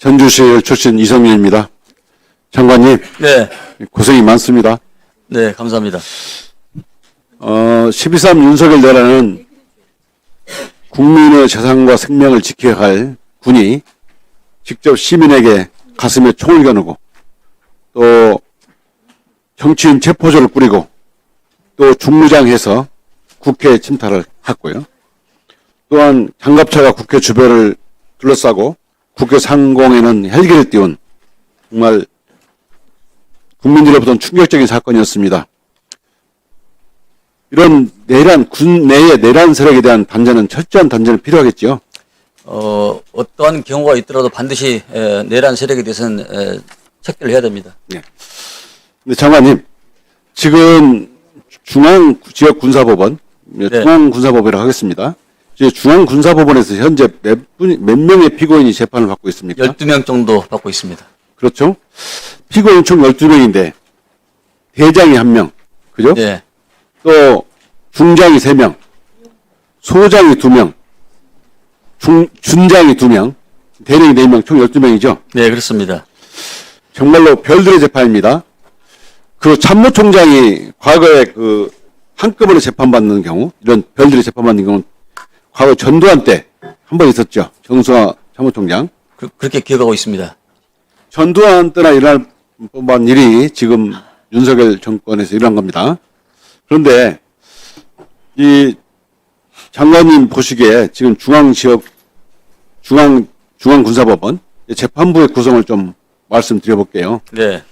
전주시 출신 이성민입니다. 장관님, 네, 고생이 많습니다. 네, 감사합니다. 12.3 윤석열 내란은 국민의 재산과 생명을 지켜야 할 군이 직접 시민에게 가슴에 총을 겨누고 또 정치인 체포조를 꾸리고 또 중무장해서 국회 침탈을 했고요. 또한 장갑차가 국회 주변을 둘러싸고 국회 상공에는 헬기를 띄운 정말 국민들로부터는 충격적인 사건이었습니다. 이런 내란, 군 내의 내란 세력에 대한 단죄는 철저한 단죄는 필요하겠죠. 어떠한 경우가 있더라도 반드시 내란 세력에 대해서는 척결을 해야 됩니다. 네. 근데 장관님, 지금 중앙지역군사법원, 네. 중앙군사법원이라고 하겠습니다. 이제 중앙군사법원에서 현재 몇 명의 피고인이 재판을 받고 있습니까? 12명 정도 받고 있습니다. 그렇죠. 피고인 총 12명인데 대장이 1명, 그죠? 네, 또 중장이 3명, 소장이 2명, 준장이 2명, 대령이 4명, 총 12명이죠. 네, 그렇습니다. 정말로 별들의 재판입니다. 그 참모총장이 과거에 그 한꺼번에 재판받는 경우, 이런 별들의 재판받는 경우는 과거 전두환 때 한 번 있었죠. 정수화 참모총장. 그렇게 기억하고 있습니다. 전두환 때나 일어날 법한 일이 지금 윤석열 정권에서 일어난 겁니다. 그런데 이 장관님 보시기에 지금 중앙군사법원 재판부의 구성을 좀 말씀드려볼게요. 네,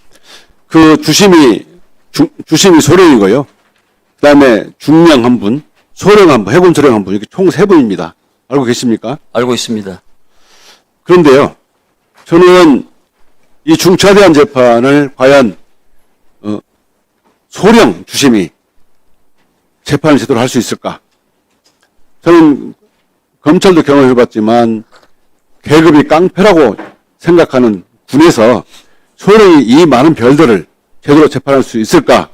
그 주심이 소령이고요. 그다음에 중령 1분, 소령 1분, 해군 소령 1분, 이렇게 총 3분입니다. 알고 계십니까? 알고 있습니다. 그런데요, 저는 이 중차대한 재판을 과연 소령 주심이 재판을 제대로 할 수 있을까? 저는 검찰도 경험해봤지만 계급이 깡패라고 생각하는 군에서 소령이 이 많은 별들을 제대로 재판할 수 있을까?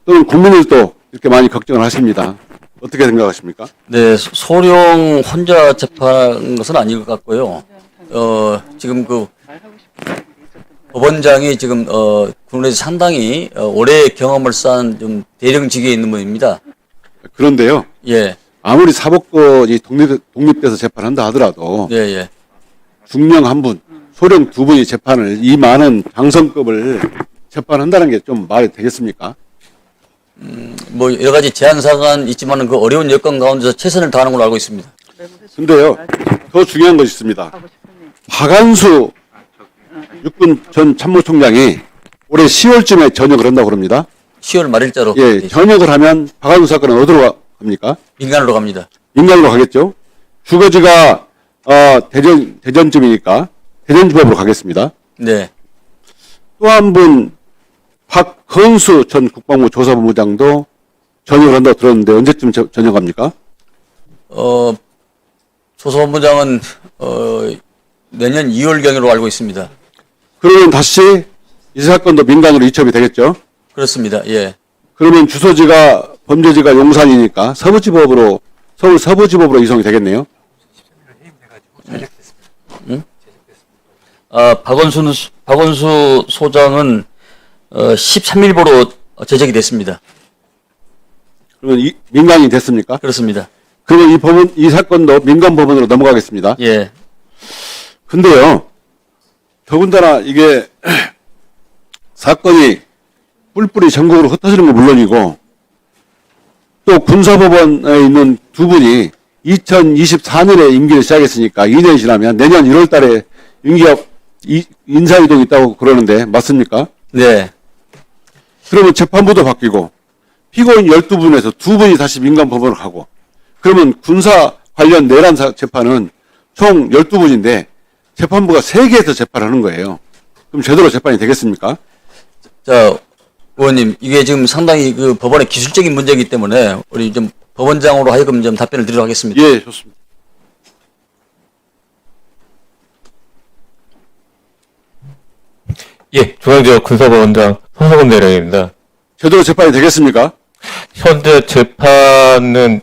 또는 국민들도 이렇게 많이 걱정을 하십니다. 어떻게 생각하십니까? 네, 소령 혼자 재판한 것은 아닌 것 같고요. 지금 그 법원장이 지금 군에서 상당히 오래 경험을 쌓은 좀 대령직에 있는 분입니다. 그런데요. 예, 아무리 사법권이 독립돼서 재판한다 하더라도 예, 예. 중령 1분, 소령 2분이 재판을 이 많은 장성급을 재판한다는 게 좀 말이 되겠습니까? 뭐 여러 가지 제한 사항은 있지만은 그 어려운 여건 가운데서 최선을 다하는 걸로 알고 있습니다. 근데요, 더 중요한 것이 있습니다. 박한수 육군 전 참모총장이 올해 10월쯤에 전역을 한다고 그럽니다. 10월 말일자로 예, 전역을 하면 박한수 사건은 어디로 갑니까? 민간으로 갑니다. 민간으로 가겠죠. 주거지가 대전쯤이니까 대전지법으로 가겠습니다. 네, 또 한 분 박헌수 전 국방부 조사본부장도 전역을 한다고 들었는데 언제쯤 전역합니까? 조사본부장은 내년 2월경으로 알고 있습니다. 그러면 다시 이 사건도 민간으로 이첩이 되겠죠? 그렇습니다. 예, 그러면 주소지가 범죄지가 용산이니까 서울 서부지법으로 이송이 되겠네요. 박원수 소장은 13일보로 제적이 됐습니다. 그러면 민간이 됐습니까? 그렇습니다. 그러면 이 사건도 민간 법원으로 넘어가겠습니다. 예, 근데요, 더군다나 이게 사건이 뿔뿔이 전국으로 흩어지는 건 물론이고 또 군사법원에 있는 2분이 2024년에 임기를 시작했으니까 2년이 지나면 내년 1월 달에 임기가 인사이동이 있다고 그러는데 맞습니까? 네, 그러면 재판부도 바뀌고 피고인 12분에서 2분이 다시 민간법원으로 가고 그러면 군사 관련 내란 재판은 총 12분인데 재판부가 3개에서 재판하는 거예요. 그럼 제대로 재판이 되겠습니까? 자, 의원님, 이게 지금 상당히 그 법원의 기술적인 문제이기 때문에 우리 좀 법원장으로 하여금 좀 답변을 드리도록 하겠습니다. 예, 좋습니다. 예, 중앙지역 군사법원장 손석원 대령입니다. 제대로 재판이 되겠습니까? 현재 재판은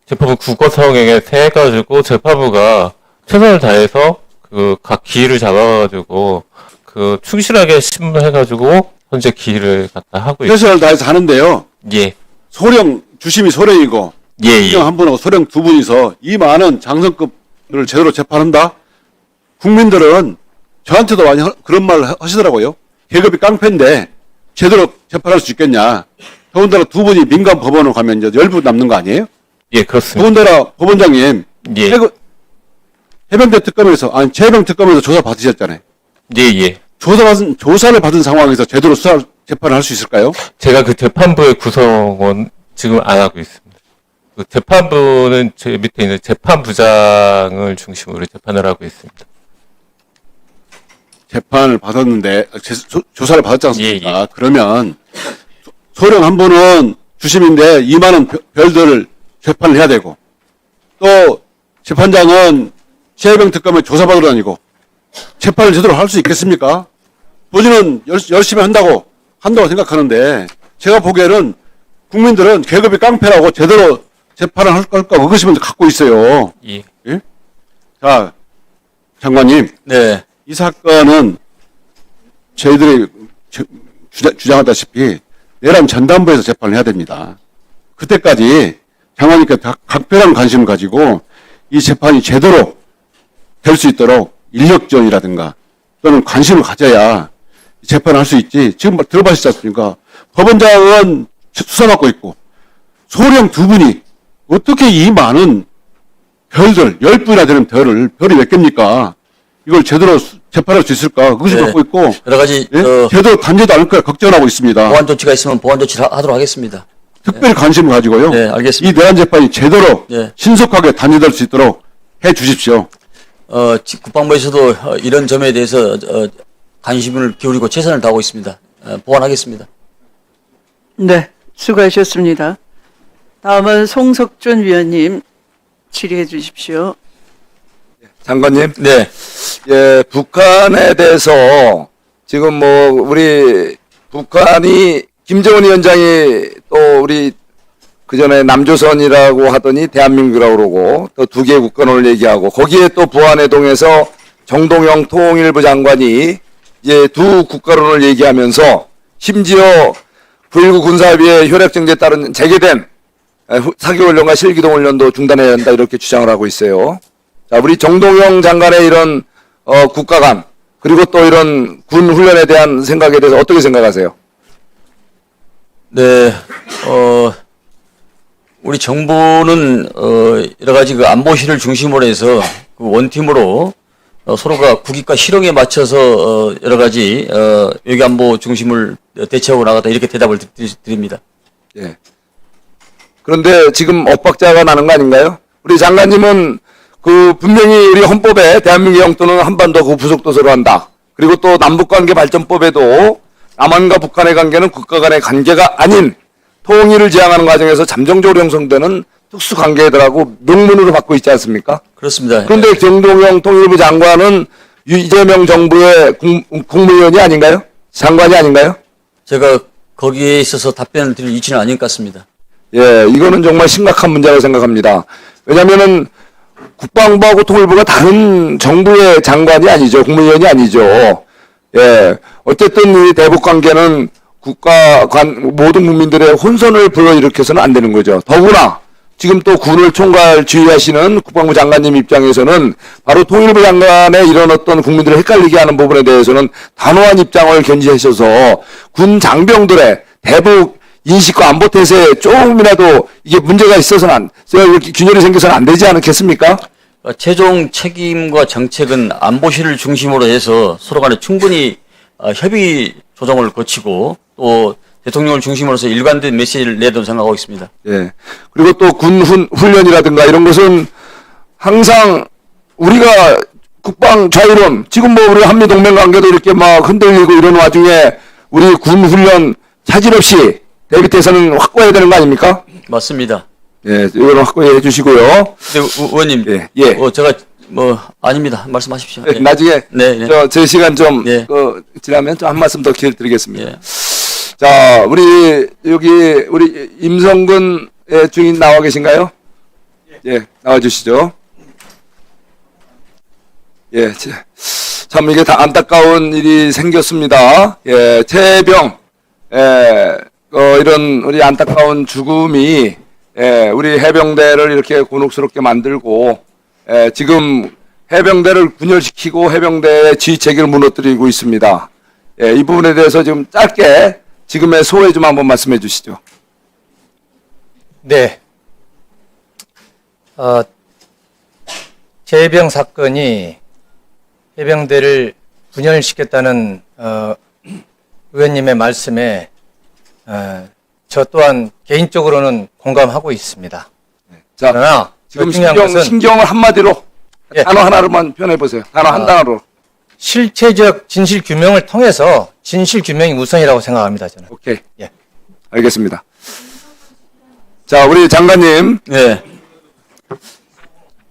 재판부 국고성행에 세 가지고 재판부가 최선을 다해서 그 각 기일을 잡아가지고 그 충실하게 신문해가지고 현재 기일을 갖다 하고 있. 최선을 다해서 하는데요. 예, 소령, 주심이 소령이고, 예, 수령 예. 한 분하고 소령 두 분이서 이 많은 장성급을 제대로 재판한다? 국민들은 저한테도 많이 그런 말 하시더라고요. 계급이 깡패인데 제대로 재판할 수 있겠냐. 더군다나 두 분이 민간 법원으로 가면 이제 열부 남는 거 아니에요? 예, 그렇습니다. 더군다나 법원장님, 예, 해병대 특검에서, 아니, 재병 특검에서 조사 받으셨잖아요. 예, 예. 조사를 받은 상황에서 제대로 재판을 할 수 있을까요? 제가 그 재판부의 구성은 지금 안 하고 있습니다. 그 재판부는 제 밑에 있는 재판부장을 중심으로 재판을 하고 있습니다. 재판을 받았는데, 조사를 받았지 않습니까? 예, 그러면, 소령 한 분은 주심인데, 이 많은 별들을 재판을 해야 되고, 또, 재판장은 재해병 특검에 조사받으러 다니고, 재판을 제대로 할 수 있겠습니까? 본인은 열심히 한다고 생각하는데, 제가 보기에는 국민들은 계급이 깡패라고 제대로 재판을 할 걸까 의구심을 갖고 있어요. 예. 예? 자, 장관님. 네. 이 사건은 저희들이 주장하다시피 내란 전담부에서 재판을 해야 됩니다. 그때까지 장관님께 각별한 관심을 가지고 이 재판이 제대로 될 수 있도록 인력 지원이라든가 또는 관심을 가져야 재판을 할 수 있지. 지금 들어보셨지 않습니까? 법원장은 수사받고 있고 소령 두 분이 어떻게 이 많은 별들, 10분이나 되는 별이 몇 개입니까? 이걸 제대로 재판할 수 있을까? 그것이 네. 갖고 있고, 여러 가지 예? 제대로 단죄도 않을 거야 걱정하고 있습니다. 보완 조치가 있으면 보완 조치를 하도록 하겠습니다. 특별히 관심을 가지고요. 네, 알겠습니다. 이 내란 재판이 제대로 네. 신속하게 단죄될 수 있도록 해 주십시오. 국방부에서도 이런 점에 대해서 관심을 기울이고 최선을 다하고 있습니다. 보완하겠습니다. 네, 수고하셨습니다. 다음은 송석준 위원님 질의해 주십시오. 장관님, 네. 예, 북한에 대해서 지금 뭐 우리 북한이 김정은 위원장이 또 우리 그 전에 남조선이라고 하더니 대한민국이라고 그러고 또 두 개 국권을 얘기하고 거기에 또 부안회동에서 정동영 통일부 장관이 이제 두 국가론을 얘기하면서 심지어 9.19 군사합의의 효력정지에 따른 재개된 사교훈련과 실기동훈련도 중단해야 한다 이렇게 주장을 하고 있어요. 자, 우리 정동영 장관의 이런 국가 간 그리고 또 이런 군 훈련에 대한 생각에 대해서 어떻게 생각하세요? 네, 우리 정부는 여러 가지 그 안보실을 중심으로 해서 그 원팀으로 서로가 국익과 실용에 맞춰서 여러 가지 외교안보 중심을 대처하고 나가다 이렇게 대답을 드립니다. 예. 그런데 지금 엇박자가 나는 거 아닌가요? 우리 장관님은 그 분명히 우리 헌법에 대한민국의 영토는 한반도 그 부속도서로 한다. 그리고 또 남북관계 발전법에도 남한과 북한의 관계는 국가 간의 관계가 아닌 통일을 지향하는 과정에서 잠정적으로 형성되는 특수관계들하고 명문으로 받고 있지 않습니까? 그렇습니다. 그런데 정동영 통일부 장관은 이재명 정부의 국무위원이 아닌가요? 장관이 아닌가요? 제가 거기에 있어서 답변을 드릴 위치는 아닌 것 같습니다. 예, 이거는 정말 심각한 문제라고 생각합니다. 왜냐면은 국방부하고 통일부가 다른 정부의 장관이 아니죠. 국무위원이 아니죠. 예. 어쨌든 이 대북 관계는 모든 국민들의 혼선을 불러일으켜서는 안 되는 거죠. 더구나 지금 또 군을 총괄 지휘하시는 국방부 장관님 입장에서는 바로 통일부 장관의 이런 어떤 국민들을 헷갈리게 하는 부분에 대해서는 단호한 입장을 견지하셔서 군 장병들의 대북 인식과 안보 태세에 조금이라도 이게 문제가 있어서는 균열이 생겨서는 안 되지 않겠습니까? 최종 책임과 정책은 안보실을 중심으로 해서 서로 간에 충분히 협의 조정을 거치고 또 대통령을 중심으로서 일관된 메시지를 내도록 생각하고 있습니다. 예. 그리고 또 군 훈련이라든가 이런 것은 항상 우리가 국방 자유론, 지금 뭐 우리 한미 동맹 관계도 이렇게 막 흔들리고 이런 와중에 우리 군 훈련 차질 없이 대비태세는 확보해야 되는 거 아닙니까? 맞습니다. 예, 이거는 확보해 주시고요. 근데 의원님, 예. 제가 아닙니다. 말씀하십시오. 예. 나중에 네. 제 시간 좀 예. 지나면 좀 한 말씀 더 기회를 드리겠습니다. 예. 자, 우리 임성근의 주인 나와 계신가요? 예, 나와 주시죠. 예, 참 이게 다 안타까운 일이 생겼습니다. 예, 최혜병, 이런 우리 안타까운 죽음이 우리 해병대를 이렇게 곤혹스럽게 만들고 지금 해병대를 분열시키고 해병대의 지휘체계를 무너뜨리고 있습니다. 이 부분에 대해서 지금 짧게 지금의 소회 좀 한번 말씀해 주시죠. 네. 최혜병 사건이 해병대를 분열시켰다는 의원님의 말씀에 저 또한 개인적으로는 공감하고 있습니다. 자, 그러나 지금 중요한 것은 신경을 한마디로 예. 단어 하나로만 표현해 보세요. 단어 한 단어로. 실체적 진실 규명을 통해서 진실 규명이 우선이라고 생각합니다. 저는. 오케이. 예. 알겠습니다. 자, 우리 장관님, 네.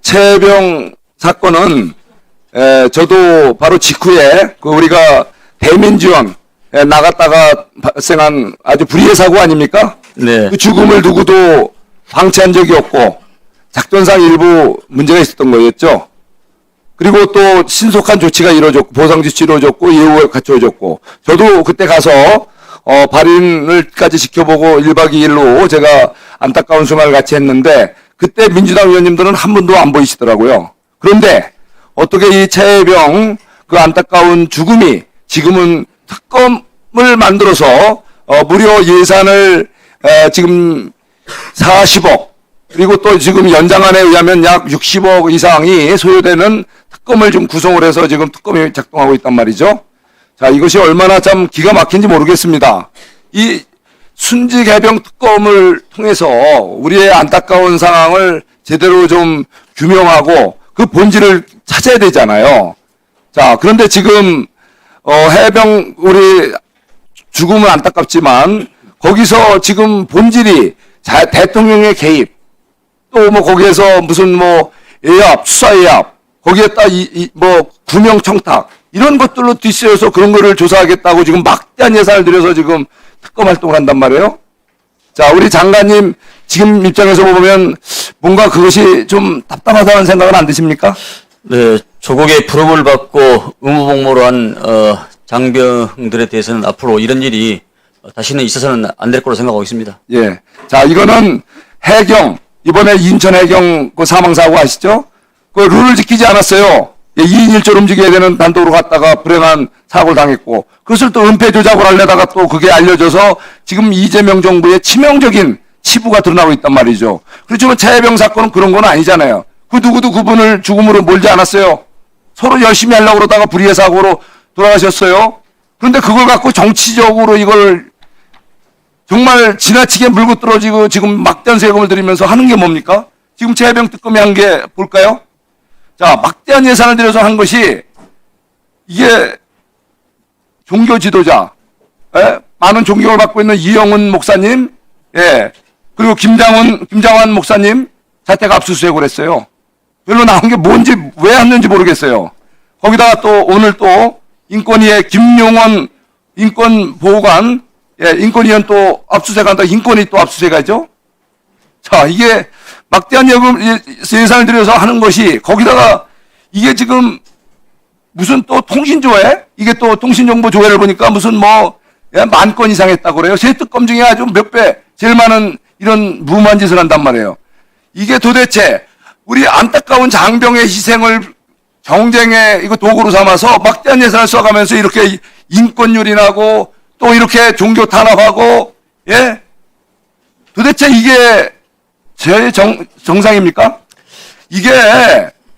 최혜병 사건은 저도 바로 직후에 그 우리가 대민지원 나갔다가 발생한 아주 불의의 사고 아닙니까? 네. 그 죽음을 누구도 방치한 적이 없고 작전상 일부 문제가 있었던 거였죠. 그리고 또 신속한 조치가 이루어졌고 보상 조치 이루어졌고 예우가 갖춰졌고 저도 그때 가서 발인을까지 지켜보고 1박 2일로 제가 안타까운 순간을 같이 했는데 그때 민주당 의원님들은 한 분도 안 보이시더라고요. 그런데 어떻게 이 최혜병 그 안타까운 죽음이 지금은 특검을 만들어서 무려 예산을 지금 40억 그리고 또 지금 연장안에 의하면 약 60억 이상이 소요되는 특검을 좀 구성을 해서 지금 특검이 작동하고 있단 말이죠. 자, 이것이 얼마나 참 기가 막힌지 모르겠습니다. 이 순직 해병 특검을 통해서 우리의 안타까운 상황을 제대로 좀 규명하고 그 본질을 찾아야 되잖아요. 자, 그런데 지금 해병 우리 죽음은 안타깝지만 거기서 지금 본질이 대통령의 개입 또 뭐 거기에서 무슨 뭐 예압 수사 예압 거기에다 뭐 구명 청탁 이런 것들로 뒤쓰여서 그런 거를 조사하겠다고 지금 막대한 예산을 들여서 지금 특검 활동을 한단 말이에요. 자, 우리 장관님 지금 입장에서 보면 뭔가 그것이 좀 답답하다는 생각은 안 드십니까? 네, 조국의 부름을 받고 의무복무로 한 장병들에 대해서는 앞으로 이런 일이 다시는 있어서는 안 될 거로 생각하고 있습니다. 예. 자, 이거는 해경, 이번에 인천 해경 그 사망사고 아시죠? 그 룰을 지키지 않았어요. 2인 1조로 움직여야 되는 단독으로 갔다가 불행한 사고를 당했고, 그것을 또 은폐 조작을 하려다가 또 그게 알려져서 지금 이재명 정부의 치명적인 치부가 드러나고 있단 말이죠. 그렇지만 최혜병 사건은 그런 건 아니잖아요. 그 누구도 그분을 죽음으로 몰지 않았어요. 서로 열심히 하려고 그러다가 불의의 사고로 돌아가셨어요. 그런데 그걸 갖고 정치적으로 이걸 정말 지나치게 물고 떨어지고 지금 막대한 세금을 들이면서 하는 게 뭡니까? 지금 최혜병 특검이 한 게 볼까요? 자, 막대한 예산을 들여서 한 것이 이게 종교 지도자, 많은 존경을 받고 있는 이영훈 목사님, 그리고 김장환 목사님 자택 압수수색을 했어요. 별로 나온 게 뭔지 왜 했는지 모르겠어요. 거기다가 또 오늘 또 인권위의 김용원 인권보호관, 인권위원 또 압수수색한다. 인권위 또 압수수색하죠. 자, 이게 막대한 예산을 들여서 하는 것이 거기다가 이게 지금 무슨 또 통신조회? 이게 또 통신정보조회를 보니까 무슨 뭐 10,000건 이상 했다고 그래요. 새 특검 중에 아주 몇 배 제일 많은 이런 무모한 짓을 한단 말이에요. 이게 도대체 우리 안타까운 장병의 희생을 경쟁의 이거 도구로 삼아서 막대한 예산을 써가면서 이렇게 인권유린하고 또 이렇게 종교 탄압하고 도대체 이게 제 정상입니까? 이게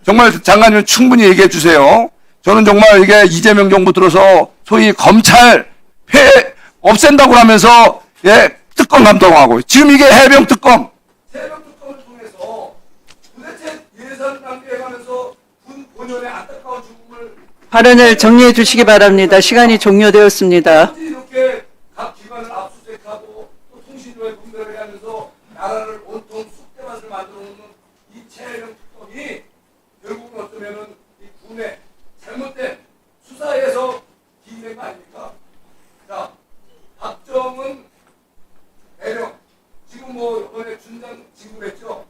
정말 장관님 충분히 얘기해 주세요. 저는 정말 이게 이재명 정부 들어서 소위 검찰 없앤다고 하면서 특검 감독하고 지금 이게 해병 특검을 통해서 도대체 예산 낭비해가면서 군 본연의 안타까운 죽음을 발언을 정리해 주시기 바랍니다. 시간이 종료되었습니다. 이렇게 각 기관을 압수수색하고 또 통신조회 분별을 하면서 나라를 온통 쑥대밭을 만들어 놓는 이 최혜병 특검이 결국은 어쩌면은 이 군의 잘못된 수사에서 기인된 거 아닙니까? 자, 박정은 대령 지금 뭐 이번에 준장 지급했죠?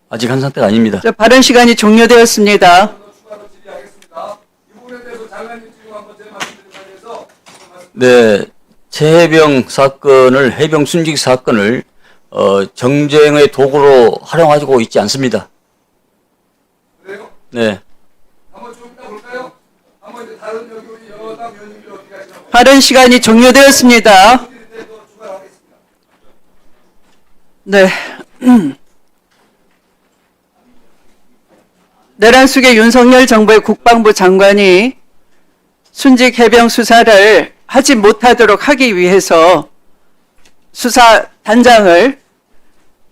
아직 한 상태가 아닙니다. 발언 시간이 종료되었습니다. 추가로 질의하겠습니다. 네, 최해병 사건을 해병 순직 사건을 정쟁의 도구로 활용하고 있지 않습니다. 그래요? 네. 한번 좀 이따 볼까요? 한번 이제 다른 여기 우리 여당 의원님들 어떻게 하시나요? 발언 시간이 종료되었습니다. 네. 내란 속의 윤석열 정부의 국방부 장관이 순직 해병 수사를 하지 못하도록 하기 위해서 수사 단장을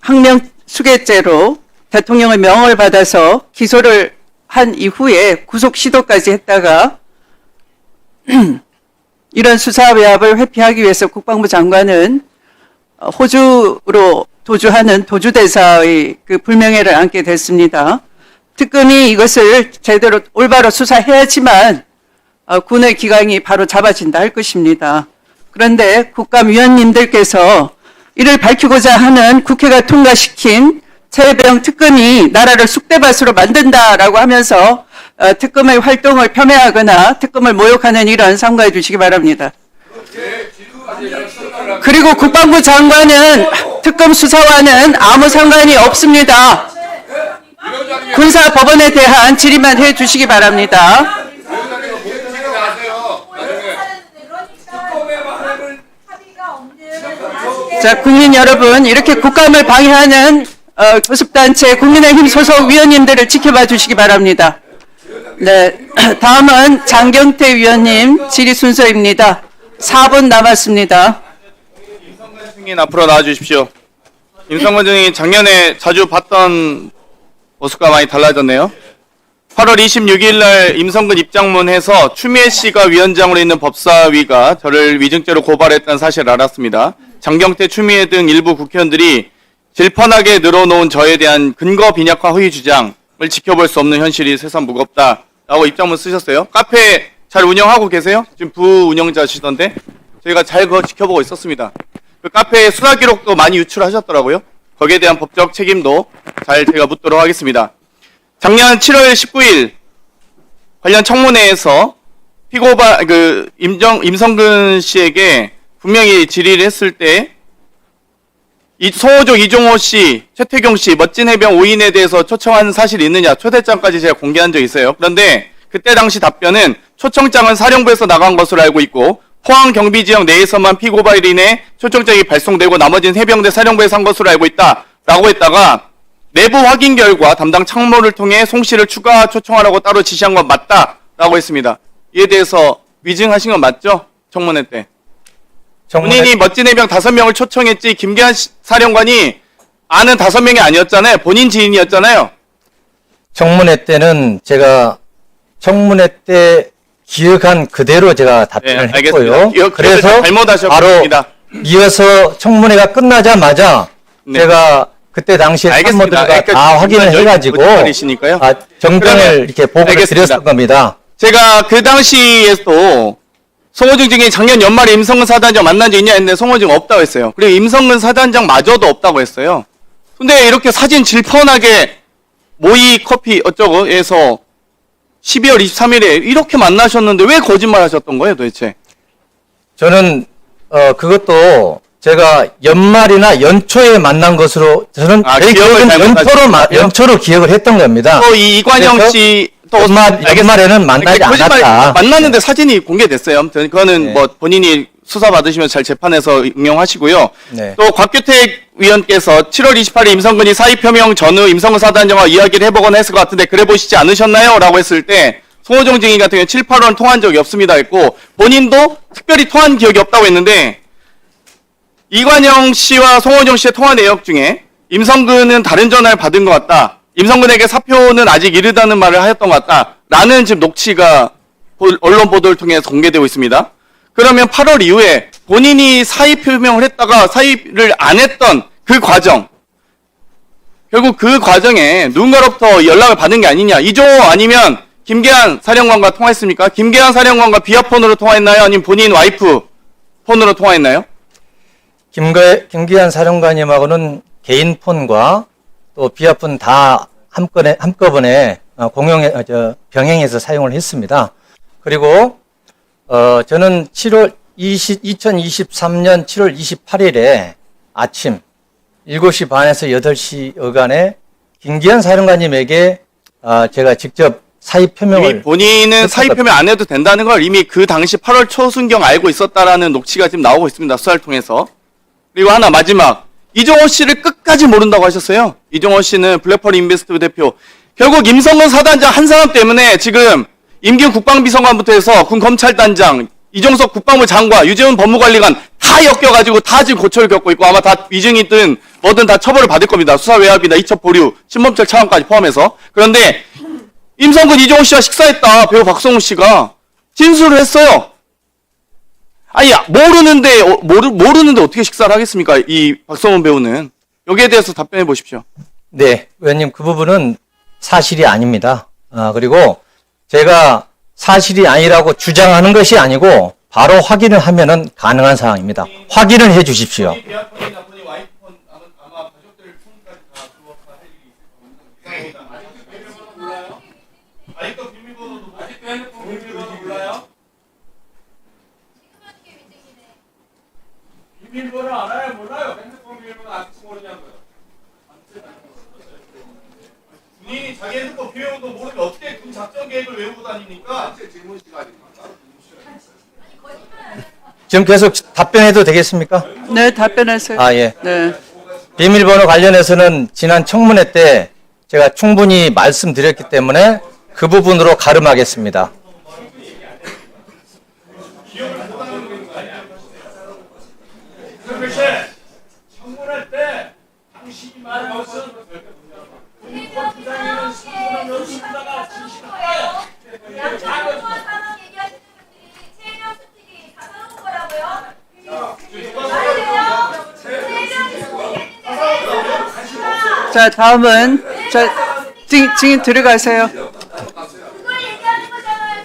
항명 수괴죄로 대통령의 명을 받아서 기소를 한 이후에 구속 시도까지 했다가 이런 수사 외압을 회피하기 위해서 국방부 장관은 호주로 도주하는 도주대사의 그 불명예를 안게 됐습니다. 특검이 이것을 제대로 올바로 수사해야지만 군의 기강이 바로 잡아진다 할 것입니다. 그런데 국감위원님들께서 이를 밝히고자 하는 국회가 통과시킨 최해병 특검이 나라를 쑥대밭으로 만든다라고 하면서 특검의 활동을 폄훼하거나 특검을 모욕하는 일은 삼가해 주시기 바랍니다. 그리고 국방부 장관은 특검 수사와는 아무 상관이 없습니다. 군사법원에 대한 질의만 해 주시기 바랍니다. 자, 국민 여러분, 이렇게 국감을 방해하는 교섭단체 국민의힘 소속 위원님들을 지켜봐 주시기 바랍니다. 네, 다음은 장경태 위원님 질의 순서입니다. 4분 남았습니다. 증인 앞으로 나와주십시오. 임성근 증인 작년에 자주 봤던 모습과 많이 달라졌네요. 8월 26일 날 임성근 입장문에서 추미애 씨가 위원장으로 있는 법사위가 저를 위증죄로 고발했다는 사실을 알았습니다. 장경태, 추미애 등 일부 국회의원들이 질펀하게 늘어놓은 저에 대한 근거 빈약한 허위 주장을 지켜볼 수 없는 현실이 세상 무겁다라고 입장문 쓰셨어요. 카페 잘 운영하고 계세요? 지금 부운영자시던데 저희가 잘 그거 지켜보고 있었습니다. 그 카페 수사 기록도 많이 유출하셨더라고요. 거기에 대한 법적 책임도 잘 제가 묻도록 하겠습니다. 작년 7월 19일 관련 청문회에서 피고바 임성근 씨에게 분명히 질의를 했을 때 송호종, 이종호 씨, 최태경 씨, 멋진 해병 5인에 대해서 초청한 사실이 있느냐 초대장까지 제가 공개한 적이 있어요. 그런데 그때 당시 답변은 초청장은 사령부에서 나간 것으로 알고 있고 포항 경비지역 내에서만 피고발인의 초청장이 발송되고 나머지는 해병대 사령부에서 한 것으로 알고 있다라고 했다가 내부 확인 결과 담당 참모를 통해 송 씨를 추가 초청하라고 따로 지시한 건 맞다라고 했습니다. 이에 대해서 위증하신 건 맞죠? 청문회 때. 본인이 멋진 해병 5명을 초청했지 김계한 사령관이 아는 5명이 아니었잖아요. 본인 지인이었잖아요. 청문회 때는 제가 청문회 때 기억한 그대로 제가 답변을 했고요. 그래서 잘못하셨습니다. 바로 이어서 청문회가 끝나자마자 네. 제가 그때 당시에 참모들과 다 확인을 해가지고 정정을 이렇게 보고를 드렸을 겁니다. 제가 그 당시에도 송호중 증인이 작년 연말에 임성근 사단장 만난 적 있냐 했는데 송호중 없다고 했어요. 그리고 임성근 사단장마저도 없다고 했어요. 근데 이렇게 사진 질펀하게 모이 커피 어쩌고에서 12월 23일에 이렇게 만나셨는데 왜 거짓말 하셨던 거예요 도대체? 저는 그것도 제가 연말이나 연초에 만난 것으로 저는 제 기억은 연초로 기억을 했던 겁니다. 또 이관영 씨 또 연말에는 만나지 않았다. 만났는데 사진이 공개됐어요. 아무튼 그거는 네. 뭐 본인이 수사 받으시면 잘 재판에서 응용하시고요. 네. 또 곽규택 위원께서 7월 28일 임성근이 사의 표명 전후 임성근 사단장과 이야기를 해보거나 했을 것 같은데 그래 보시지 않으셨나요? 라고 했을 때 송호정 증인 같은 경우는 7, 8월 통한 적이 없습니다 했고 본인도 특별히 통한 기억이 없다고 했는데 이관영 씨와 송호정 씨의 통화 내역 중에 임성근은 다른 전화를 받은 것 같다. 임성근에게 사표는 아직 이르다는 말을 하였던 것 같다. 라는 지금 녹취가 언론 보도를 통해서 공개되고 있습니다. 그러면 8월 이후에 본인이 사의 표명을 했다가 사의를 안 했던 그 과정, 결국 그 과정에 누군가로부터 연락을 받은 게 아니냐. 이종호 아니면 김계한 사령관과 통화했습니까? 김계한 사령관과 비아폰으로 통화했나요? 아니면 본인 와이프 폰으로 통화했나요? 김기한 사령관님하고는 개인 폰과 또 비아폰 다 한꺼번에 병행해서 사용을 했습니다. 그리고 저는 2023년 7월 28일에 아침 7시 반에서 8시 여간에 김기현 사령관님에게 제가 직접 사의 표명을 이미 본인은 사의 표명 안 해도 된다는 걸 이미 그 당시 8월 초순경 알고 있었다라는 녹취가 지금 나오고 있습니다. 수사를 통해서. 그리고 하나 마지막. 이종호 씨를 끝까지 모른다고 하셨어요. 이종호 씨는 블랙펄 인베스트 대표. 결국 임성근 사단장 한 사람 때문에 지금 임기훈 국방비서관부터 해서 군 검찰단장, 이종석 국방부 장관, 유재훈 법무관리관 다 엮여가지고 다 지금 고초를 겪고 있고 아마 다 위증이든 뭐든 다 처벌을 받을 겁니다. 수사 외압이나 이첩 보류, 신범죄 차원까지 포함해서. 그런데 임성근 이종호 씨와 식사했다. 배우 박성우 씨가 진술을 했어요. 아니 모르는데 어떻게 식사를 하겠습니까? 이 박성우 배우는. 여기에 대해서 답변해 보십시오. 네, 의원님 그 부분은 사실이 아닙니다. 그리고 제가 사실이 아니라고 주장하는 것이 아니고 바로 확인을 하면은 가능한 사항입니다. 확인을 해 주십시오. 아직도 비밀번호도 아직도 핸드폰 비밀번호 몰라요? 비밀번호 알아요? 몰라요? 핸드폰 비밀번호 아직도 모르냐고요? 군인이 자기 핸드폰 비밀번호 모르면 어떻게 군 작전 계획을 외우고 다닙니까? 지금 계속 답변해도 되겠습니까? 네, 답변하세요. 예. 네. 비밀번호 관련해서는 지난 청문회 때 제가 충분히 말씀드렸기 때문에 그 부분으로 가름하겠습니다. 청문회 때 당신이 말한 것은 군권 부장이라는 상관은 연수다가 진실인가요? 양천공무원 산업 얘기하시는 분들이 체력 수칙이 다 써놓은 거라고요? 말이에요. 체력이 수칙했는데 자, 다음은 증인 들어가세요. 그걸 얘기하는 거잖아요.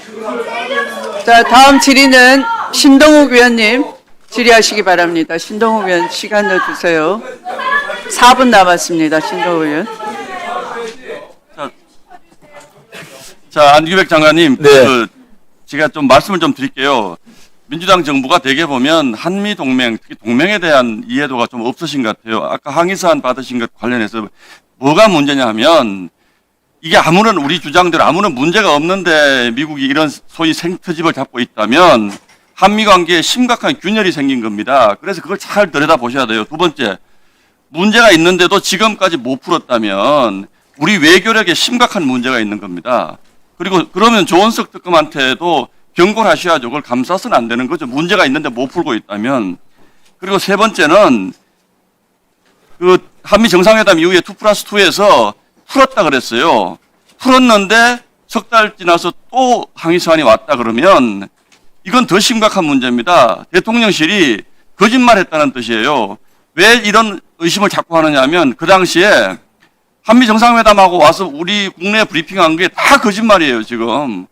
지금 자, 다음 질의는 신동욱 위원님 질의하시기 바랍니다. 신동욱 위원 시간 내주세요. 4분 남았습니다. 신동욱 위원. 자, 안규백 장관님, 네. 제가 좀 말씀을 좀 드릴게요. 민주당 정부가 대개 보면 한미 동맹, 특히 동맹에 대한 이해도가 좀 없으신 것 같아요. 아까 항의사안 받으신 것 관련해서 뭐가 문제냐 하면 이게 아무런 우리 주장대로 아무런 문제가 없는데 미국이 이런 소위 생트집을 잡고 있다면 한미 관계에 심각한 균열이 생긴 겁니다. 그래서 그걸 잘 들여다보셔야 돼요. 두 번째, 문제가 있는데도 지금까지 못 풀었다면 우리 외교력에 심각한 문제가 있는 겁니다. 그리고 그러면 조원석 특검한테도 경고를 하셔야죠. 그걸 감싸서는 안 되는 거죠. 문제가 있는데 못 풀고 있다면. 그리고 세 번째는 그 한미 정상회담 이후에 2+2에서 풀었다 그랬어요. 풀었는데 석 달 지나서 또 항의사안이 왔다 그러면 이건 더 심각한 문제입니다. 대통령실이 거짓말했다는 뜻이에요. 왜 이런 의심을 자꾸 하느냐 하면 그 당시에 한미 정상회담하고 와서 우리 국내 브리핑한 게 다 거짓말이에요, 지금.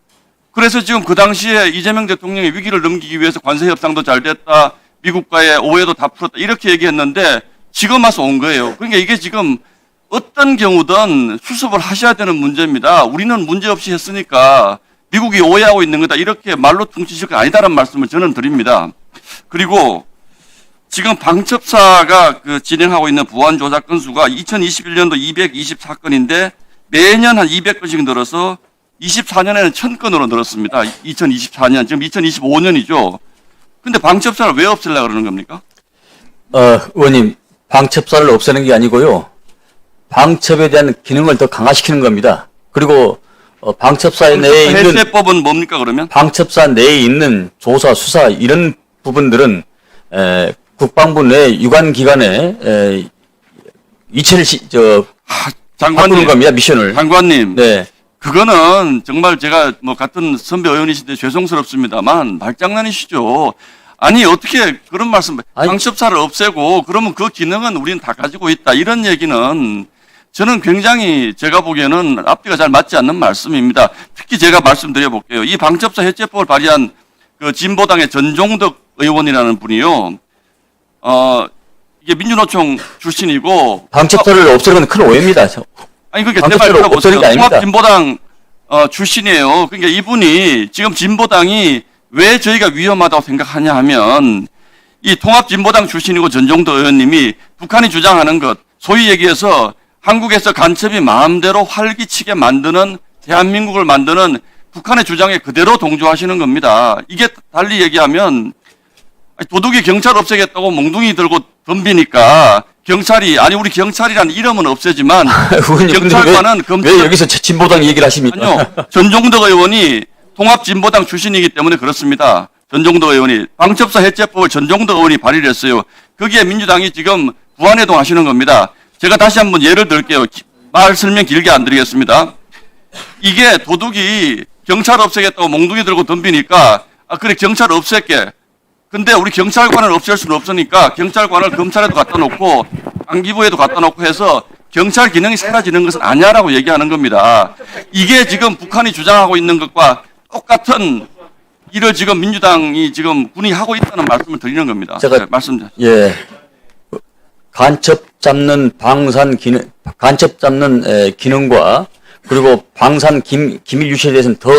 그래서 지금 그 당시에 이재명 대통령의 위기를 넘기기 위해서 관세 협상도 잘 됐다, 미국과의 오해도 다 풀었다, 이렇게 얘기했는데 지금 와서 온 거예요. 그러니까 이게 지금 어떤 경우든 수습을 하셔야 되는 문제입니다. 우리는 문제없이 했으니까 미국이 오해하고 있는 거다, 이렇게 말로 퉁치실 거 아니다라는 말씀을 저는 드립니다. 그리고 지금 방첩사가 진행하고 있는 부안 조사 건수가 2021년도 224건인데 매년 한 200건씩 늘어서 24년에는 1000건으로 늘었습니다. 2024년, 지금 2025년이죠. 근데 방첩사를 왜 없애려고 그러는 겁니까? 의원님, 방첩사를 없애는 게 아니고요. 방첩에 대한 기능을 더 강화시키는 겁니다. 그리고 방첩사 내에 있는 해제법은 뭡니까 그러면? 방첩사 내에 있는 조사, 수사 이런 부분들은 국방부 내 유관 기관에 이체를 바꾸는 겁니다. 미션을. 장관님. 네. 그거는 정말 제가 뭐 같은 선배 의원이신데 죄송스럽습니다만 말장난이시죠. 아니 어떻게 그런 말씀, 방첩사를 없애고 그러면 그 기능은 우리는 다 가지고 있다, 이런 얘기는 저는 굉장히 제가 보기에는 앞뒤가 잘 맞지 않는 말씀입니다. 특히 제가 말씀드려 볼게요. 이 방첩사 해체법을 발의한 그 진보당의 전종덕 의원이라는 분이요. 이게 민주노총 출신이고 방첩사를 없애는 건 큰 오해입니다. 아니 그러니까 제 말 방법대로 들어보세요. 없어지는 게 아닙니다. 통합진보당 출신이에요. 그러니까 이분이 지금 진보당이 왜 저희가 위험하다고 생각하냐 하면 이 통합진보당 출신이고 전종도 의원님이 북한이 주장하는 것, 소위 얘기해서 한국에서 간첩이 마음대로 활기치게 만드는 대한민국을 만드는 북한의 주장에 그대로 동조하시는 겁니다. 이게 달리 얘기하면 도둑이 경찰 없애겠다고 몽둥이 들고 덤비니까 경찰이 아니 우리 경찰이라는 이름은 없애지만 의원님, 근데 경찰관은 왜 여기서 진보당 얘기를 하십니까? 아니요. 전종덕 의원이 통합진보당 출신이기 때문에 그렇습니다. 전종덕 의원이 방첩사 해체법을 전종덕 의원이 발의를 했어요. 거기에 민주당이 지금 부안해동 하시는 겁니다. 제가 다시 한번 예를 들게요. 말 설명 길게 안 드리겠습니다. 이게 도둑이 경찰 없애겠다고 몽둥이 들고 덤비니까 그래 경찰 없앨게. 근데 우리 경찰관을 없앨 수는 없으니까 경찰관을 검찰에도 갖다 놓고 안기부에도 갖다 놓고 해서 경찰 기능이 사라지는 것은 아니야라고 얘기하는 겁니다. 이게 지금 북한이 주장하고 있는 것과 똑같은 일을 지금 민주당이 지금 군이 하고 있다는 말씀을 드리는 겁니다. 제가- 네, 말씀. 예. 간첩 잡는 방산 기능, 간첩 잡는 기능과 그리고 방산 기밀 유출에 대해서는 더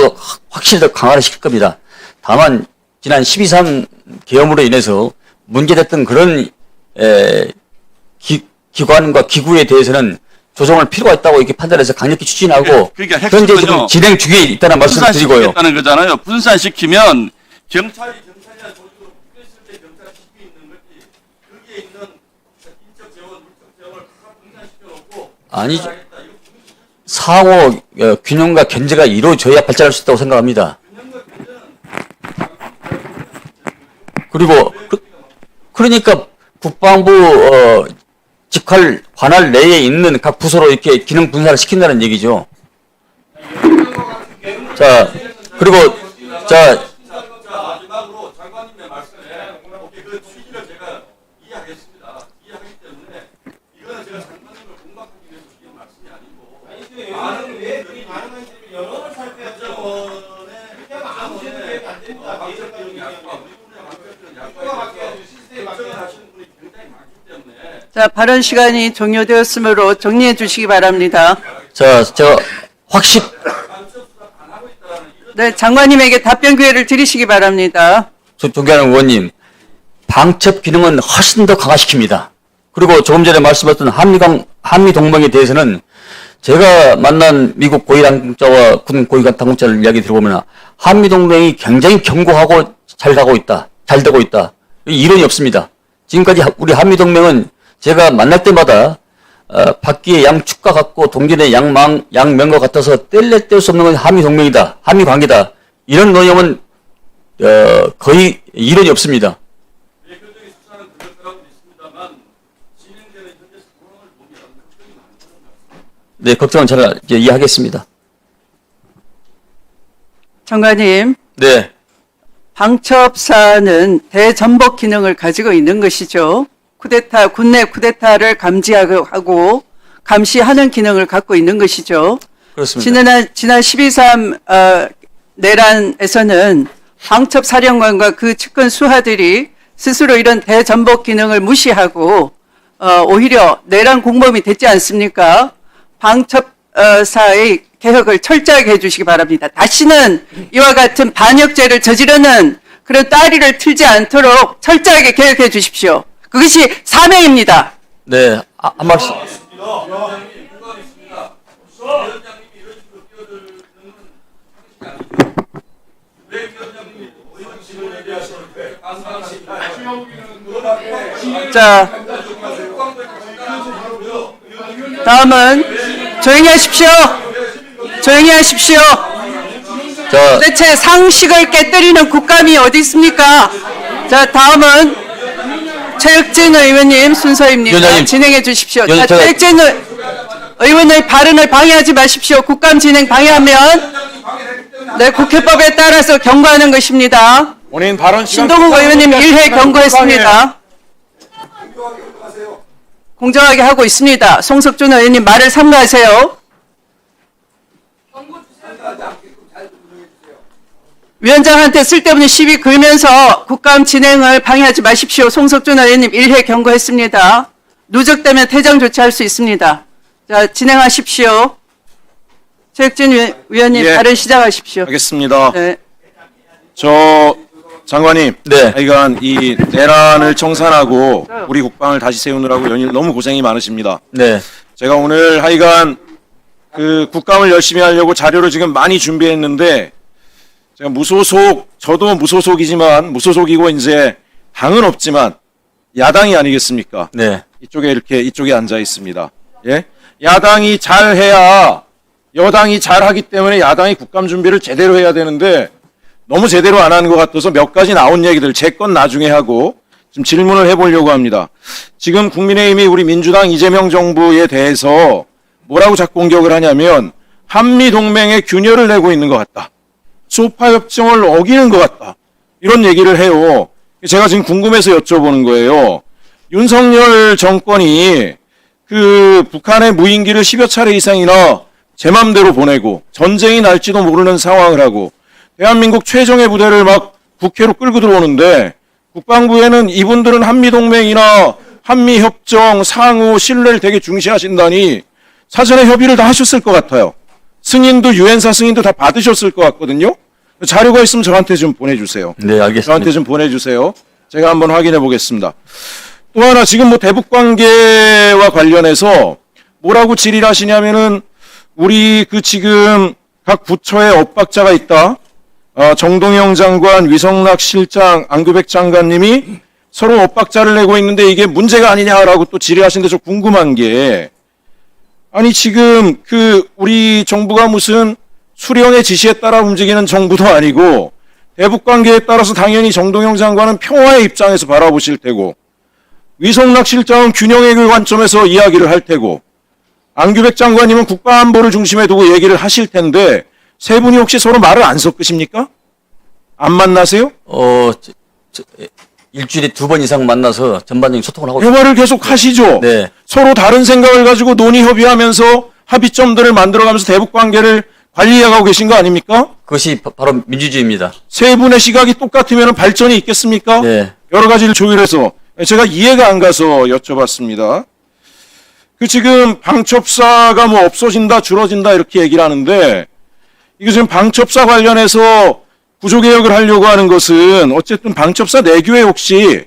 확실히 더 강화를 시킬 겁니다. 다만 지난 12.3 계엄으로 인해서 문제됐던 그런 기관과 기구에 대해서는 조정할 필요가 있다고 이렇게 판단해서 강력히 추진하고 그러니까 현재 핵심은요. 지금 진행 중에 있다는 말씀을 드리고요. 분산시키겠다는 거잖아요. 분산시키면 경찰이랑 조직으로 묶였을 때 경찰이 시키고 있는 거지. 거기에 있는 인적 재원, 물적 재원을 다 분산시켜놓고 아니 상호 균형과 견제가 이루어져야 발전할 수 있다고 생각합니다. 그리고 그러니까 국방부 직할 관할 내에 있는 각 부서로 이렇게 기능 분산을 시킨다는 얘기죠. 자 그리고 자 마지막으로 장관님의 말씀에 그 취지를 제가 이해하겠습니다. 이해하기 때문에 이거는 제가 장관님을 공박하기 위해서 드린 말씀이 아니고 많은 분들이 영어를 살펴야 자, 발언 시간이 종료되었으므로 정리해 주시기 바랍니다. 자, 제가 확실 네, 장관님에게 답변 기회를 드리시기 바랍니다. 존경하는 의원님, 방첩 기능은 훨씬 더 강화시킵니다. 그리고 조금 전에 말씀하셨던 한미 동맹에 대해서는 제가 만난 미국 고위 당국자와 군 고위 당국자를 이야기 들어보면 한미 동맹이 굉장히 견고하고 잘 되고 있다. 이론이 없습니다. 지금까지 우리 한미 동맹은 제가 만날 때마다 바퀴의 양축과 같고 동전의 양면과 같아서 뗄래 뗄 수 없는 건 한미 동맹이다. 한미 관계다. 이런 내용은 거의 이론이 없습니다. 네, 걱정은 잘 이해하겠습니다. 장관님, 네, 방첩사는 대전복 기능을 가지고 있는 것이죠. 군내 쿠데타를 감지하고 감시하는 기능을 갖고 있는 것이죠. 그렇습니다. 지난 12.3 내란에서는 방첩사령관과 그 측근 수하들이 스스로 이런 대전복 기능을 무시하고 오히려 내란 공범이 됐지 않습니까? 방첩사의 개혁을 철저하게 해주시기 바랍니다. 다시는 이와 같은 반역죄를 저지르는 그런 따리를 틀지 않도록 철저하게 개혁해 주십시오. 그것이 사명입니다. 네, 한 말씀. 자, 다음은 조용히 하십시오. 조용히 하십시오. 자, 도대체 상식을 깨뜨리는 국감이 어디 있습니까? 자, 다음은 최혁진 의원님 순서입니다. 위원장님. 진행해 주십시오. 자, 위원장님, 제가- 최혁진 의원의 발언을 방해하지 마십시오. 국감 진행 방해하면 네, 국회법에 따라서 경고하는 것입니다. 본인 발언 시간 신동욱 의원님 1회 경고했습니다. 공정하게 하고 있습니다. 송석준 의원님 말을 삼가하세요. 위원장한테 쓸데없는 시비 걸면서 국감 진행을 방해하지 마십시오. 송석준 의원님 1회 경고했습니다. 누적되면 퇴장 조치할 수 있습니다. 자, 진행하십시오. 최혁진 위원님, 예. 발언 시작하십시오. 알겠습니다. 네. 저 장관님, 네. 하여간 이 내란을 청산하고 우리 국방을 다시 세우느라고 연일 너무 고생이 많으십니다. 네. 제가 오늘 하여간 그 국감을 열심히 하려고 자료를 지금 많이 준비했는데 제가 저도 무소속이고 이제 당은 없지만 야당이 아니겠습니까? 네. 이쪽에 앉아 있습니다. 예? 야당이 잘해야 여당이 잘하기 때문에 야당이 국감 준비를 제대로 해야 되는데 너무 제대로 안 하는 것 같아서 몇 가지 나온 얘기들 제 건 나중에 하고 좀 질문을 해보려고 합니다. 지금 국민의힘이 우리 민주당 이재명 정부에 대해서 뭐라고 자꾸 공격을 하냐면 한미동맹에 균열을 내고 있는 것 같다. 소파 협정을 어기는 것 같다. 이런 얘기를 해요. 제가 지금 궁금해서 여쭤보는 거예요. 윤석열 정권이 그 북한의 무인기를 10여 차례 이상이나 제 맘대로 보내고 전쟁이 날지도 모르는 상황을 하고 대한민국 최정예 부대를 막 국회로 끌고 들어오는데 국방부에는 이분들은 한미동맹이나 한미협정 상호 신뢰를 되게 중시하신다니 사전에 협의를 다 하셨을 것 같아요. 승인도 유엔사 승인도 다 받으셨을 것 같거든요. 자료가 있으면 저한테 좀 보내주세요. 네, 알겠습니다. 저한테 좀 보내주세요. 제가 한번 확인해 보겠습니다. 또 하나 지금 뭐 대북 관계와 관련해서 뭐라고 질의를 하시냐면은 우리 그 지금 각 부처에 엇박자가 있다. 정동영 장관, 위성락 실장, 안규백 장관님이 서로 엇박자를 내고 있는데 이게 문제가 아니냐라고 또 질의하시는데 저 궁금한 게 아니 지금 그 우리 정부가 무슨 수령의 지시에 따라 움직이는 정부도 아니고 대북 관계에 따라서 당연히 정동영 장관은 평화의 입장에서 바라보실 테고 위성락 실장은 균형의 관점에서 이야기를 할 테고 안규백 장관님은 국가안보를 중심에 두고 얘기를 하실 텐데 세 분이 혹시 서로 말을 안 섞으십니까? 안 만나세요? 일주일에 2번 이상 만나서 전반적인 소통을 하고 대화를 계속 하시죠. 네. 서로 다른 생각을 가지고 논의 협의하면서 합의점들을 만들어가면서 대북 관계를 관리해가고 계신 거 아닙니까? 그것이 바로 민주주의입니다. 세 분의 시각이 똑같으면 발전이 있겠습니까? 네. 여러 가지를 조율해서 제가 이해가 안 가서 여쭤봤습니다. 그 지금 방첩사가 뭐 없어진다 줄어진다 이렇게 얘기를 하는데 이거 지금 방첩사 관련해서 구조개혁을 하려고 하는 것은 어쨌든 방첩사 내규에 혹시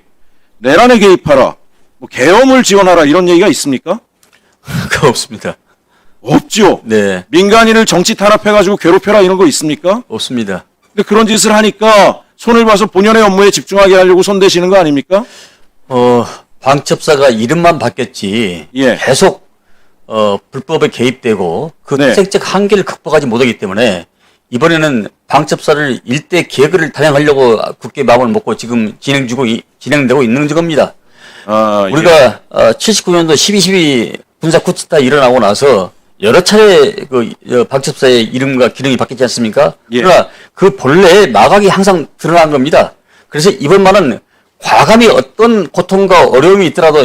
내란에 개입하라, 뭐 계엄을 지원하라 이런 얘기가 있습니까? 그거 없습니다. 없죠. 네. 민간인을 정치 탄압해가지고 괴롭혀라 이런 거 있습니까? 없습니다. 근데 그런 짓을 하니까 손을 봐서 본연의 업무에 집중하게 하려고 손대시는 거 아닙니까? 방첩사가 이름만 바뀌었지 예. 계속 불법에 개입되고 그 네. 태생적 한계를 극복하지 못하기 때문에 이번에는 방첩사를 일대 개혁을 단행하려고 굳게 마음을 먹고 지금 진행되고 있는 겁니다. 아, 우리가 79년도 12.12 군사 쿠데타 일어나고 나서 여러 차례 그 방첩사의 이름과 기능이 바뀌지 않습니까? 예. 그러나 그 본래의 마각이 항상 드러난 겁니다. 그래서 이번만은 과감히 어떤 고통과 어려움이 있더라도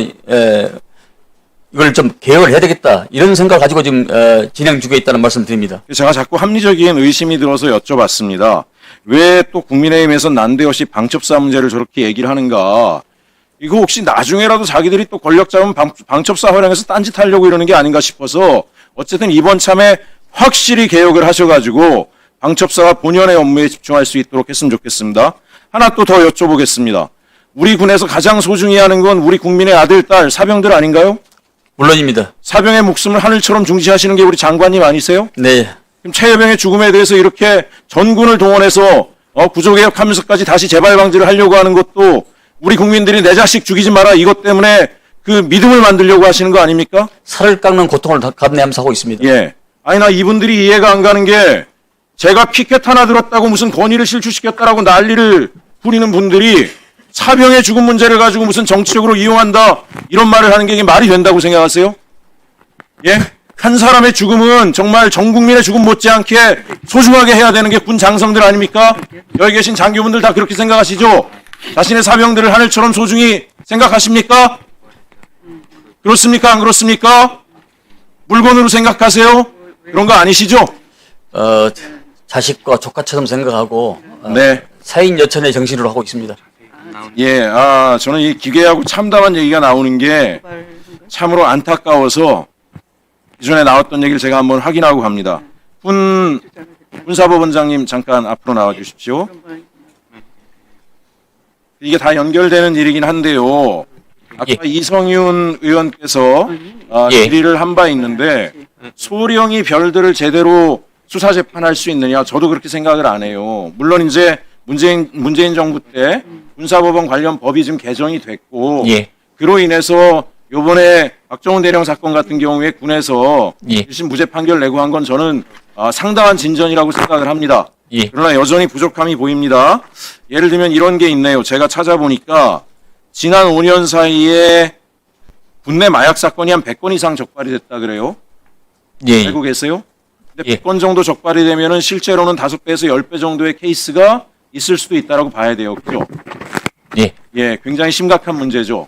이걸 좀 개혁을 해야 되겠다 이런 생각을 가지고 지금 진행 중에 있다는 말씀 드립니다. 제가 자꾸 합리적인 의심이 들어서 여쭤봤습니다. 왜 또 국민의힘에서 난데없이 방첩사 문제를 저렇게 얘기를 하는가? 이거 혹시 나중에라도 자기들이 또 권력 잡으면 방첩사 활용해서 딴짓하려고 이러는 게 아닌가 싶어서 어쨌든 이번 참에 확실히 개혁을 하셔가지고 방첩사가 본연의 업무에 집중할 수 있도록 했으면 좋겠습니다. 하나 또 더 여쭤보겠습니다. 우리 군에서 가장 소중히 하는 건 우리 국민의 아들, 딸, 사병들 아닌가요? 물론입니다. 사병의 목숨을 하늘처럼 중시하시는 게 우리 장관님 아니세요? 네. 지금 최혜병의 죽음에 대해서 이렇게 전군을 동원해서 구조개혁하면서까지 다시 재발방지를 하려고 하는 것도 우리 국민들이 내 자식 죽이지 마라 이것 때문에 그 믿음을 만들려고 하시는 거 아닙니까? 살을 깎는 고통을 감내하면서 하고 있습니다. 예. 아니 나 이분들이 이해가 안 가는 게 제가 피켓 하나 들었다고 무슨 건의를 실추시켰다라고 난리를 부리는 분들이 사병의 죽음 문제를 가지고 무슨 정치적으로 이용한다 이런 말을 하는 게 이게 말이 된다고 생각하세요? 예? 한 사람의 죽음은 정말 전 국민의 죽음 못지않게 소중하게 해야 되는 게 군 장성들 아닙니까? 여기 계신 장교분들 다 그렇게 생각하시죠? 자신의 사병들을 하늘처럼 소중히 생각하십니까? 그렇습니까? 안 그렇습니까? 물건으로 생각하세요? 그런 거 아니시죠? 자식과 조카처럼 생각하고 네. 사인 여천의 정신으로 하고 있습니다. 예, 저는 이 기괴하고 참담한 얘기가 나오는 게 참으로 안타까워서 기존에 나왔던 얘기를 제가 한번 확인하고 갑니다. 군사법원장님 잠깐 앞으로 나와 주십시오. 이게 다 연결되는 일이긴 한데요. 아까 예. 이성윤 의원께서 예. 질의를 한 바 있는데 소령이 별들을 제대로 수사 재판할 수 있느냐? 저도 그렇게 생각을 안 해요. 물론 이제 문재인 정부 때 군사법원 관련 법이 지금 개정이 됐고 예. 그로 인해서 요번에 박정훈 대령 사건 같은 경우에 군에서 예. 1심 무죄 판결 내고 한 건 저는 상당한 진전이라고 생각을 합니다. 예. 그러나 여전히 부족함이 보입니다. 예를 들면 이런 게 있네요. 제가 찾아보니까 지난 5년 사이에 국내 마약 사건이 한 100건 이상 적발이 됐다 그래요. 예. 알고 계세요? 근데 예. 100건 정도 적발이 되면은 실제로는 5배에서 10배 정도의 케이스가 있을 수도 있다라고 봐야 돼요. 그죠? 예. 예, 굉장히 심각한 문제죠.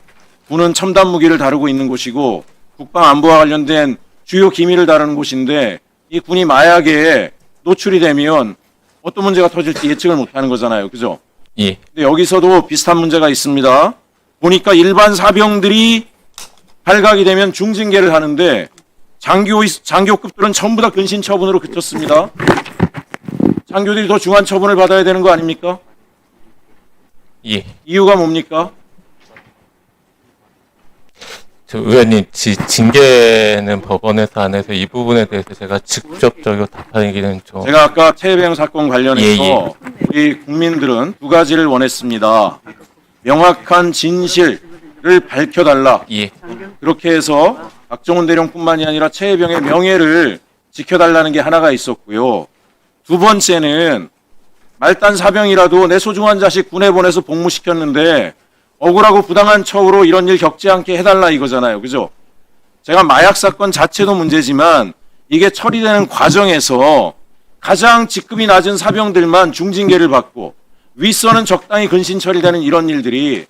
군은 첨단 무기를 다루고 있는 곳이고 국방 안보와 관련된 주요 기밀을 다루는 곳인데 이 군이 마약에 노출이 되면 어떤 문제가 터질지 예측을 못하는 거잖아요. 그죠? 예. 근데 여기서도 비슷한 문제가 있습니다. 보니까 일반 사병들이 발각이 되면 중징계를 하는데 장교급들은 전부 다 근신 처분으로 그쳤습니다. 장교들이 더 중한 처분을 받아야 되는 거 아닙니까? 예. 이유가 뭡니까? 저 의원님, 징계는 법원에서 안 해서 이 부분에 대해서 제가 직접적으로 답하기는 좀. 제가 아까 최혜병 사건 관련해서 예. 우리 국민들은 두 가지를 원했습니다. 명확한 진실을 밝혀달라. 예. 그렇게 해서 박정훈 대령뿐만이 아니라 최혜병의 명예를 지켜달라는 게 하나가 있었고요. 두 번째는 말단 사병이라도 내 소중한 자식 군에 보내서 복무시켰는데 억울하고 부당한 처우로 이런 일 겪지 않게 해달라 이거잖아요. 그죠? 제가 마약 사건 자체도 문제지만 이게 처리되는 과정에서 가장 직급이 낮은 사병들만 중징계를 받고 윗선은 적당히 근신 처리되는 이런 일들이